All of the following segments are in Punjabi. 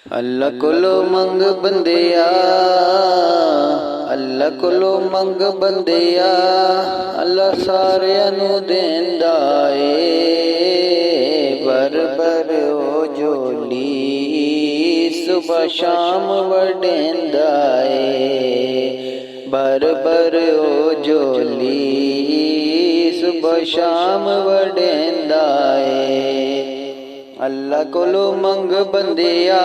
ਅੱਲਾ ਕੋਲੋਂ ਮੰਗ ਬੰਦਿਆ, ਅੱਲਾ ਕੋਲੋਂ ਮੰਗ ਬੰਦਿਆ, ਅੱਲਾ ਸਾਰਿਆਂ ਨੂੰ ਦੇਂਦਾ ਏ। ਬਰ ਬਰ ਓ ਝੋਲੀ ਸੁਬਹ ਸ਼ਾਮ ਵਡੇਂਦਾ ਏ। ਬਰ ਬਰ ਓ ਝੋਲੀ ਸੁਬਹ ਸ਼ਾਮ ਵਡੇਂਦਾ ਏ। ਅੱਲਾ ਕੋਲੋਂ ਮੰਗ ਬੰਦਿਆ,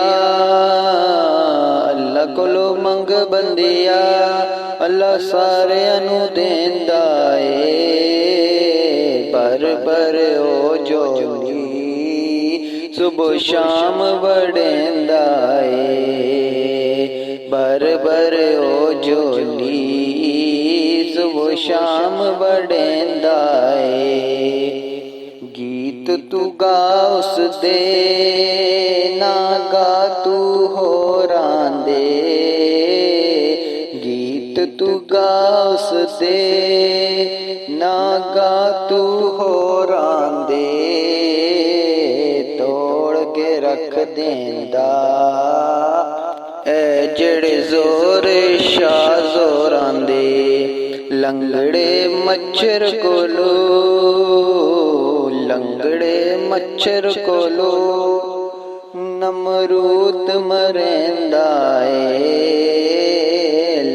ਅੱਲਾ ਕੋਲੋਂ ਮੰਗ ਬੰਦਿਆ, ਅੱਲਾ ਸਾਰਿਆਂ ਨੂੰ ਦੇਂਦਾ ਏ। ਭਰ ਭਰ ਓ ਝੋਲੀ ਸੁਬਹ ਸ਼ਾਮ ਵਡੇਂਦਾ ਏ। ਭਰ ਭਰ ਓ ਝੋਲੀ ਸੁਬਹ ਸ਼ਾਮ ਵਡੇਂਦਾ ਏ। ਗੀਤ ਤੂੰ ਗਾ ਉਸ ਦੇ, ਨਾ ਗਾ ਤੂੰ ਹੋਰਾਂ ਦੇ। ਗੀਤ ਤੂੰ ਗਾ ਉਸ ਦੇ, ਨਾ ਗਾ ਤੂੰ ਹੋਰਾਂ ਦੇ। ਤੋੜ ਕੇ ਰੱਖ ਦੇਂਦਾ ਐ ਜਿਹੜੇ ਜ਼ੋਰ ਸ਼ਾਹ ਜ਼ੋਰਾਂ ਦੇ। ਲੰਗੜੇ ਮੱਛਰ ਕੋਲੋਂ, ਲੰਗੜੇ ਮੱਛਰ ਕੋਲੋਂ ਨਮਰੂਦ ਮਰੇਂਦਾ ਏ।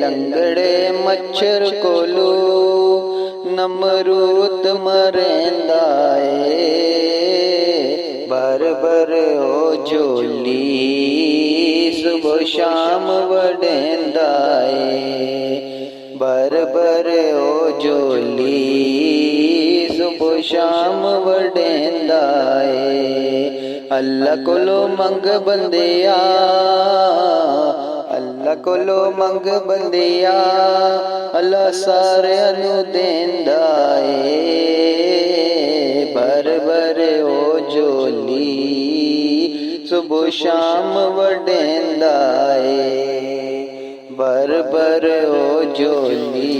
ਲੰਗੜੇ ਮੱਛਰ ਕੋਲੋਂ ਨਮਰੂਦ ਮਰੇਂਦਾ ਏ। ਭਰ ਭਰ ਓ ਝੋਲੀ ਸੁਬਹ ਸ਼ਾਮ ਵਡੇਂਦਾ ਏ। ਭਰ ਭਰ ਓ ਝੋਲੀ ਸੁਬਹ ਸ਼ਾਮ ਵਡੇਂਦਾ ਏ। ਅੱਲਾ ਕੋਲੋਂ ਮੰਗ ਬੰਦਿਆ, ਅੱਲਾ ਕੋਲੋਂ ਮੰਗ ਬੰਦਿਆ, ਅੱਲਾ ਸਾਰਿਆਂ ਨੂੰ ਦੇਂਦਾ ਏ। ਭਰ ਭਰ ਓ ਝੋਲੀ ਸੁਬਹ ਸ਼ਾਮ ਵਡੇਂਦਾ ਏ। ਭਰ ਭਰ ਓ ਝੋਲੀ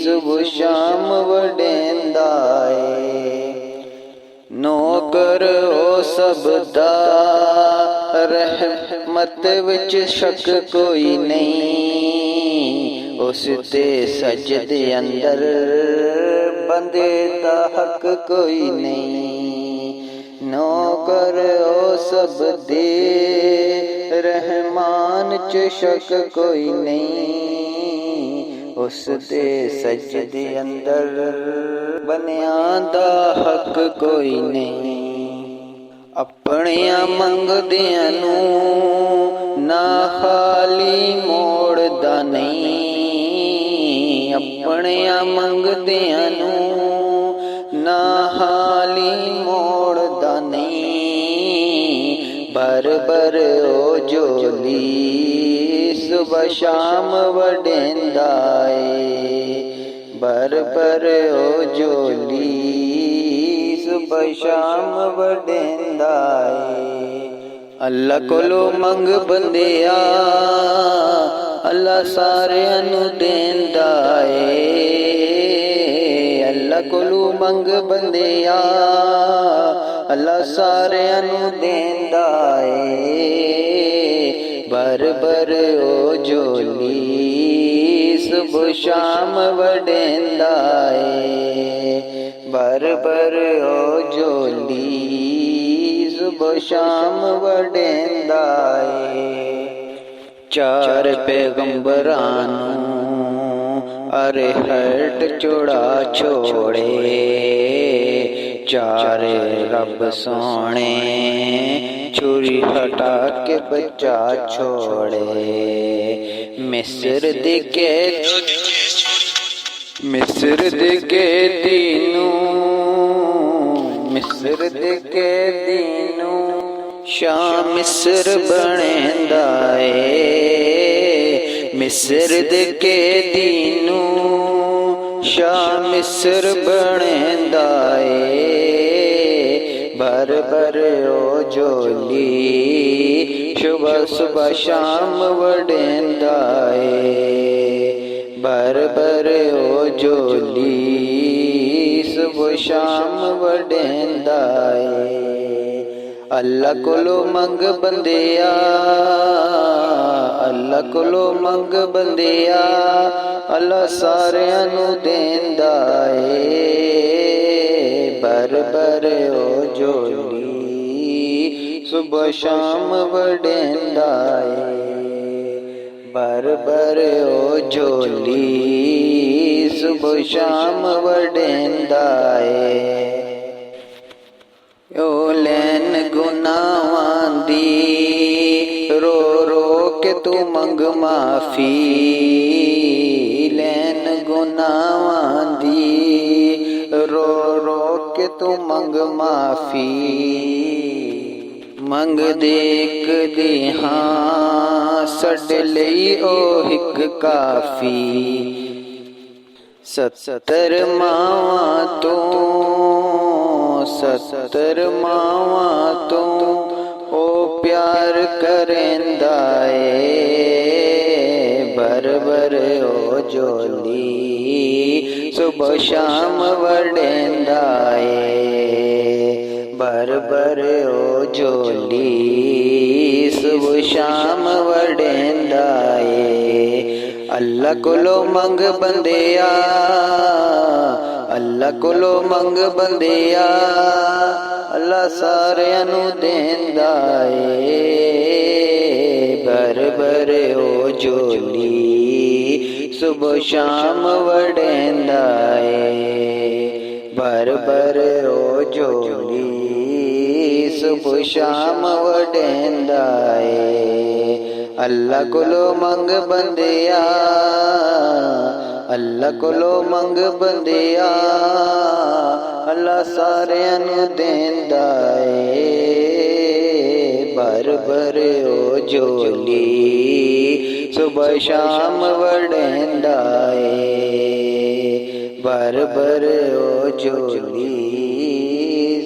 ਸੁਬਹ ਸ਼ਾਮ ਵਡੇਂਦਾ ਏ। ਨੌਕਰ ਓ ਸਭ ਦਾ, ਰਹਿਮਤ ਵਿੱਚ ਸ਼ੱਕ ਕੋਈ ਨਹੀਂ। ਉਸ ਤੇ ਸਜਦੇ ਅੰਦਰ ਬੰਦੇ ਦਾ ਹੱਕ ਕੋਈ ਨਹੀਂ। ਨੌਕਰ ਓ ਸਭ ਦੇ, ਰਹਿਮਾਨ ਚ ਸ਼ੱਕ ਕੋਈ ਨਹੀਂ। ਉਸ ਦੇ ਸਜਦੇ ਅੰਦਰ ਬਨਿਆਂ ਦਾ ਹੱਕ ਕੋਈ ਨਹੀਂ। ਆਪਣਿਆਂ ਮੰਗਦਿਆਂ ਨੂੰ ਨਾ ਖਾਲੀ ਮੋੜਦਾ ਨਹੀਂ। ਆਪਣਿਆਂ ਮੰਗਦਿਆਂ ਨੂੰ ਨਾ ਖਾਲੀ ਮੋੜਦਾ ਨਹੀਂ। ਭਰ ਭਰ ਓ ਝੋਲੀ ਸੁਬਹ ਸ਼ਾਮ ਵਡੇਂਦਾ ਏ। ਭਰ ਭਰ ਓ ਝੋਲੀ ਸੁਬਹ ਸ਼ਾਮ ਵਡੇਂਦਾ ਏ। ਅੱਲਾ ਕੋਲੋਂ ਮੰਗ ਬੰਦਿਆ, ਅੱਲਾ ਸਾਰਿਆਂ ਨੂੰ ਦੇਂਦਾ ਏ। ਅੱਲਾ ਕੋਲੋਂ ਮੰਗ ਬੰਦਿਆ, ਅੱਲਾ ਸਾਰਿਆਂ ਨੂੰ ਦੇਂਦਾ ਏ। ਭਰ ਭਰ ਓ ਝੋਲੀ ਸੁਬਹ ਸ਼ਾਮ ਵਡੇਂਦਾ ਏ। ਭਰ ਭਰ ਓ ਝੋਲੀ ਸੁਬਹ ਸ਼ਾਮ ਵਡੇਂਦਾ ਏ। ਚਾਰ ਪੈਗੰਬਰਾਂ ਨੂੰ ਅਰਹਟ ਚੋੜਾ ਛੋੜੇ। ਚਾਰੇ ਰੱਬ ਸੋਹਣੇ ਛੁਰੀ ਹਟਾ ਕੇ ਬੱਚਾ ਛੋੜੇ। ਮਿਸਰ ਦੇ ਕੈਦੀ, ਮਿਸਰ ਦੇ ਕੈਦੀ ਨੂੰ, ਮਿਸਰ ਦੇ ਕੈਦੀ ਨੂੰ ਸ਼ਾਹ ਮਿਸਰ ਬਣੇਂਦਾ ਏ। ਮਿਸਰ ਦੇ ਕੈਦੀ ਨੂੰ ਸ਼ਾਹ ਮਿਸਰ ਬਣੇਂਦਾ ਏ। ਭਰ ਭਰ ਓ ਝੋਲੀ ਸੁਬਹ ਸੁਬਹ ਸ਼ਾਮ ਵਡੇਂਦਾ ਏ। ਭਰ ਭਰ ਓ ਝੋਲੀ ਸੁਬਹ ਸ਼ਾਮ ਵਡੇਂਦਾ ਏ। ਅੱਲਾ ਕੋਲੋਂ ਮੰਗ ਬੰਦਿਆ, ਅੱਲਾ ਕੋਲੋਂ ਮੰਗ ਬੰਦਿਆ, ਅੱਲਾ ਸਾਰਿਆਂ ਨੂੰ ਦੇਂਦਾ ਏ। ਭਰ ਭਰ ਓ ਝੋਲੀ ਸੁਬਹ ਸ਼ਾਮ ਵੰਡੇਂਦਾ ਏ। ਭਰ ਭਰ ਓ ਝੋਲੀ ਸੁਬਹ ਸ਼ਾਮ ਵੰਡੇਂਦਾ ਏ। ਓ ਲੈਨ ਗੁਨਾਹਾਂ ਦੀ ਰੋ ਰੋ ਕੇ ਤੂੰ ਮੰਗ ਮਾਫੀ, ਲੈਨ ਗੁਨਾਹਾਂ ਦੀ ਰੋ ਰੋ ਕੇ ਤੂੰ ਮੰਗ ਮਾਫੀ। ਮੰਗ ਦੇਖਦੇ ਹਾਂ ਸਾਡੇ ਲਈ ਉਹ ਇੱਕ ਕਾਫੀ। 70 ਮਾਵਾਂ ਤੋਂ 70 ਮਾਵਾਂ ਤੋਂ ਉਹ ਪਿਆਰ ਕਰੇਂਦਾ ਏ। ਭਰ ਭਰ ਓ ਝੋਲੀ ਸੁਬਹ ਸ਼ਾਮ ਵੰਡੇਂਦਾ ਏ। ਭਰ ਭਰ ਓ ਝੋਲੀ ਸੁਬਹ ਸ਼ਾਮ ਵੰਡੇਂਦਾ ਏ। ਅੱਲਾ ਕੋਲੋਂ ਮੰਗ ਬੰਦਿਆ, ਅੱਲਾ ਕੋਲੋਂ ਮੰਗ ਬੰਦਿਆ, ਅੱਲਾ ਸਾਰਿਆਂ ਨੂੰ ਦੇਂਦਾ ਏ। ਭਰ ਭਰ ਓ ਝੋਲੀ ਸੁਬਹ ਸ਼ਾਮ ਵੰਡੇਂਦਾ ਏ। ਭਰ ਭਰ ਓ ਝੋਲੀ ਸੁਬਹ ਸ਼ਾਮ ਵੰਡੇਂਦਾ ਏ। ਅੱਲਾ ਕੋਲੋਂ ਮੰਗ ਬੰਦਿਆ, ਅੱਲਾ ਕੋਲੋਂ ਮੰਗ ਬੰਦਿਆ, ਅੱਲਾ ਸਾਰਿਆਂ ਨੂੰ ਦੇਂਦਾ ਏ। ਭਰ ਭਰ ਓ ਝੋਲੀ ਸੁਬਹ ਸ਼ਾਮ ਵੰਡੇਂਦਾ ਏ। ਭਰ ਭਰ ਓ ਝੋਲੀ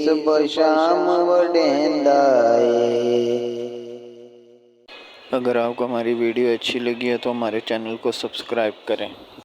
सुबह शाम वंडेंदा है। अगर आपको हमारी वीडियो अच्छी लगी है तो हमारे चैनल को सब्सक्राइब करें।